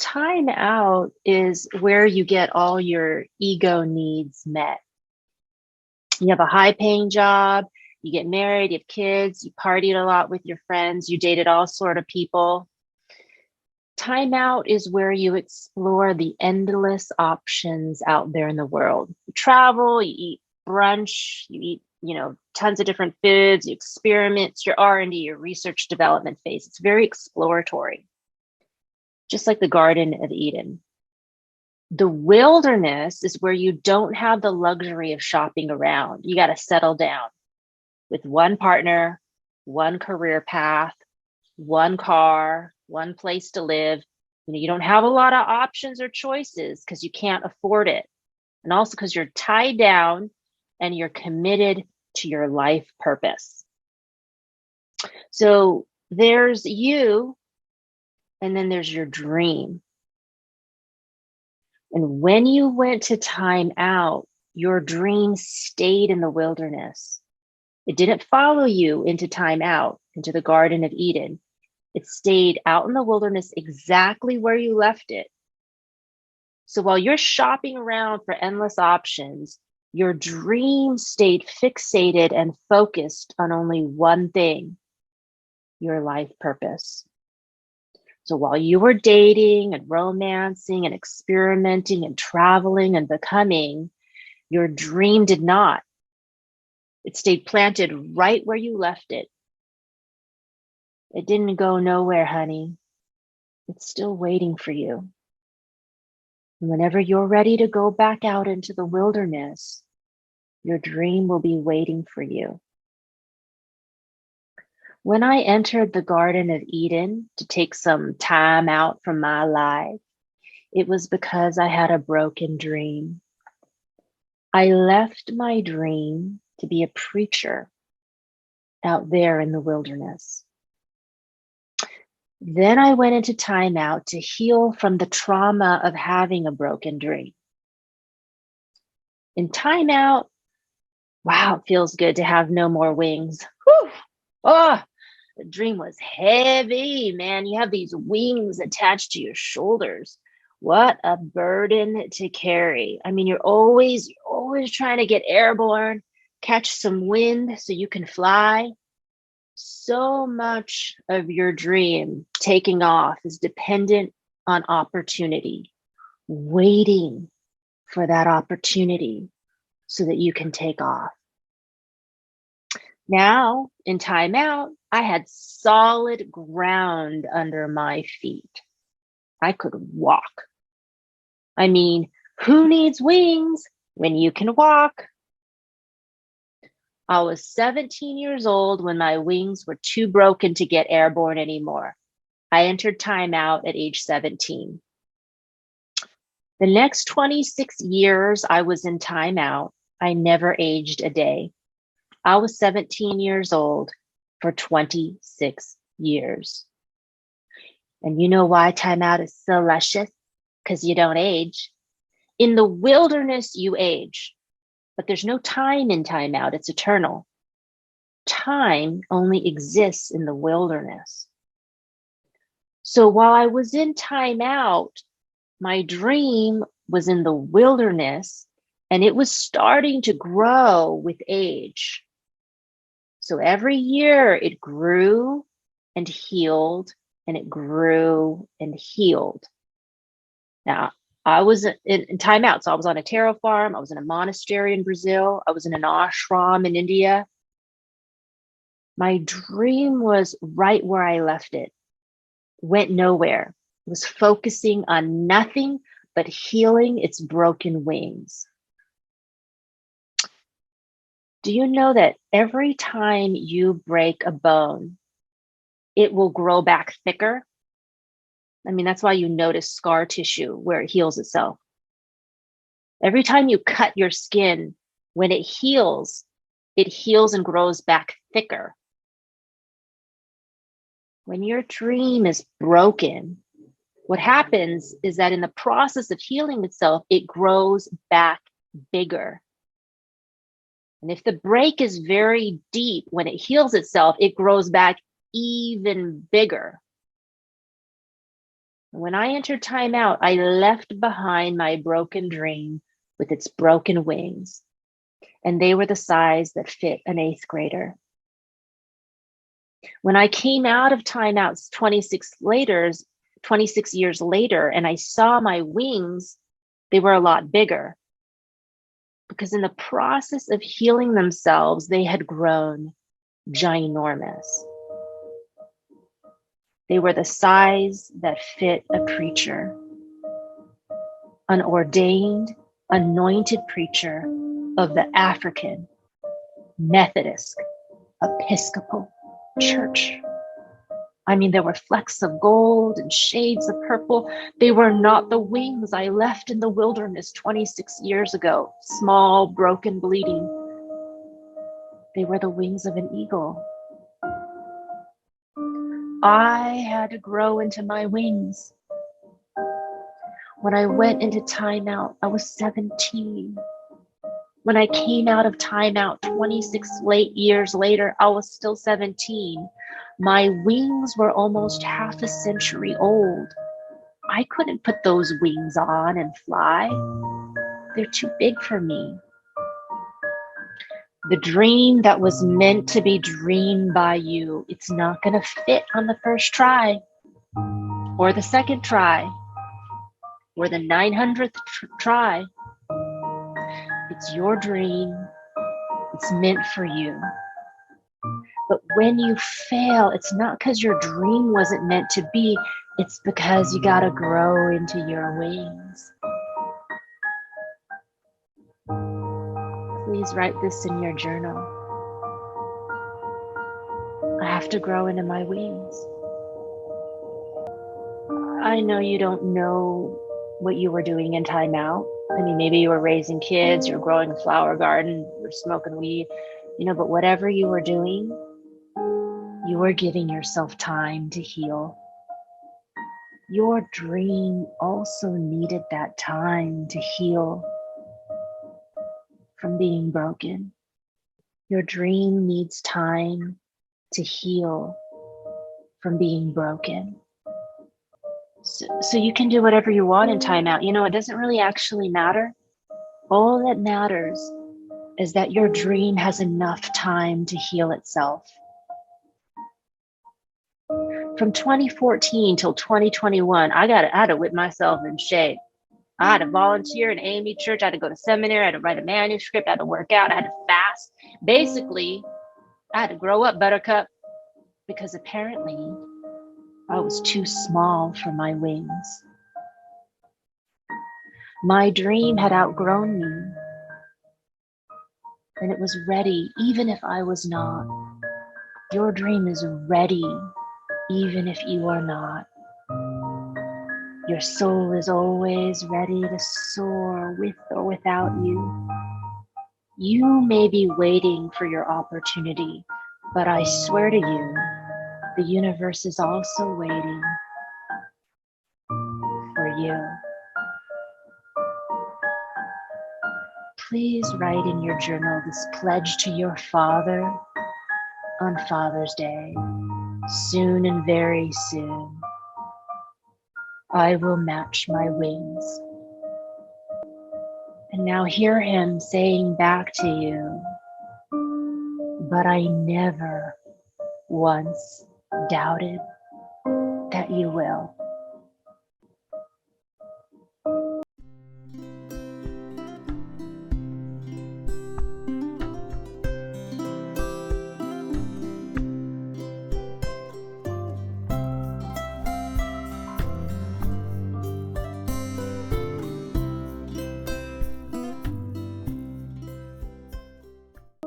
Time out is where you get all your ego needs met. You have a high paying job, you get married, you have kids, you partied a lot with your friends, you dated all sort of people. Time out is where you explore the endless options out there in the world. You travel, you eat brunch, you eat, tons of different foods, you experiment, it's your R&D, your research development phase. It's very exploratory, just like the Garden of Eden. The wilderness is where you don't have the luxury of shopping around. You got to settle down with one partner, one career path, one car, one place to live. You don't have a lot of options or choices because you can't afford it. And also because you're tied down and you're committed to your life purpose. So there's you, and then there's your dream. And when you went to time out, your dream stayed in the wilderness. It didn't follow you into time out, into the Garden of Eden. It stayed out in the wilderness exactly where you left it. So while you're shopping around for endless options, your dream stayed fixated and focused on only one thing, your life purpose. So while you were dating and romancing and experimenting and traveling and becoming, your dream did not. It stayed planted right where you left it. It didn't go nowhere, honey. It's still waiting for you. And whenever you're ready to go back out into the wilderness, your dream will be waiting for you. When I entered the Garden of Eden to take some time out from my life, it was because I had a broken dream. I left my dream to be a preacher out there in the wilderness. Then I went into time out to heal from the trauma of having a broken dream. In time out, wow, it feels good to have no more wings. Whew. Oh, the dream was heavy, man. You have these wings attached to your shoulders. What a burden to carry. I mean, you're always trying to get airborne, catch some wind so you can fly. So much of your dream taking off is dependent on opportunity, waiting for that opportunity so that you can take off. Now, in time out, I had solid ground under my feet. I could walk. I mean, who needs wings when you can walk? I was 17 years old when my wings were too broken to get airborne anymore. I entered time out at age 17. The next 26 years I was in time out, I never aged a day. I was 17 years old for 26 years. And you know why time out is so luscious? Because you don't age. In the wilderness, you age, but there's no time in time out. It's eternal. Time only exists in the wilderness. So while I was in time out, my dream was in the wilderness, and it was starting to grow with age. So every year it grew and healed, and it grew and healed. Now, I was in time out. So I was on a taro farm. I was in a monastery in Brazil. I was in an ashram in India. My dream was right where I left it. Went nowhere. It was focusing on nothing but healing its broken wings. Do you know that every time you break a bone, it will grow back thicker? I mean, that's why you notice scar tissue where it heals itself. Every time you cut your skin, when it heals and grows back thicker. When your dream is broken, what happens is that in the process of healing itself, it grows back bigger. And if the break is very deep, when it heals itself, it grows back even bigger. When I entered timeout, I left behind my broken dream with its broken wings, and they were the size that fit an eighth grader. When I came out of timeouts 26 years later, and I saw my wings, they were a lot bigger because in the process of healing themselves, they had grown ginormous. They were the size that fit a preacher, an ordained, anointed preacher of the African Methodist Episcopal Church. I mean, there were flecks of gold and shades of purple. They were not the wings I left in the wilderness 26 years ago, small, broken, bleeding. They were the wings of an eagle. I had to grow into my wings. When I went into timeout, I was 17. When I came out of timeout 26 years later, I was still 17. My wings were almost half a century old. I couldn't put those wings on and fly. They're too big for me. The dream that was meant to be dreamed by you, it's not going to fit on the first try, or the second try, or the 900th try. It's your dream. It's meant for you. But when you fail, it's not because your dream wasn't meant to be. It's because you got to grow into your wings. Please write this in your journal. I have to grow into my wings. I know you don't know what you were doing in timeout. I mean, maybe you were raising kids, you're growing a flower garden, you're smoking weed, but whatever you were doing, you were giving yourself time to heal. Your dream also needed that time to heal from being broken. Your dream needs time to heal from being broken. So you can do whatever you want in timeout. It doesn't really actually matter. All that matters is that your dream has enough time to heal itself. From 2014 till 2021, I had to whip myself in shape. I had to volunteer in AME church. I had to go to seminary. I had to write a manuscript. I had to work out. I had to fast. Basically, I had to grow up, buttercup, because apparently I was too small for my wings. My dream had outgrown me, and it was ready, even if I was not. Your dream is ready, even if you are not. Your soul is always ready to soar with or without you. You may be waiting for your opportunity, but I swear to you, the universe is also waiting for you. Please write in your journal this pledge to your father on Father's Day. Soon and very soon, I will match my wings. And now hear him saying back to you, but I never once doubted that you will.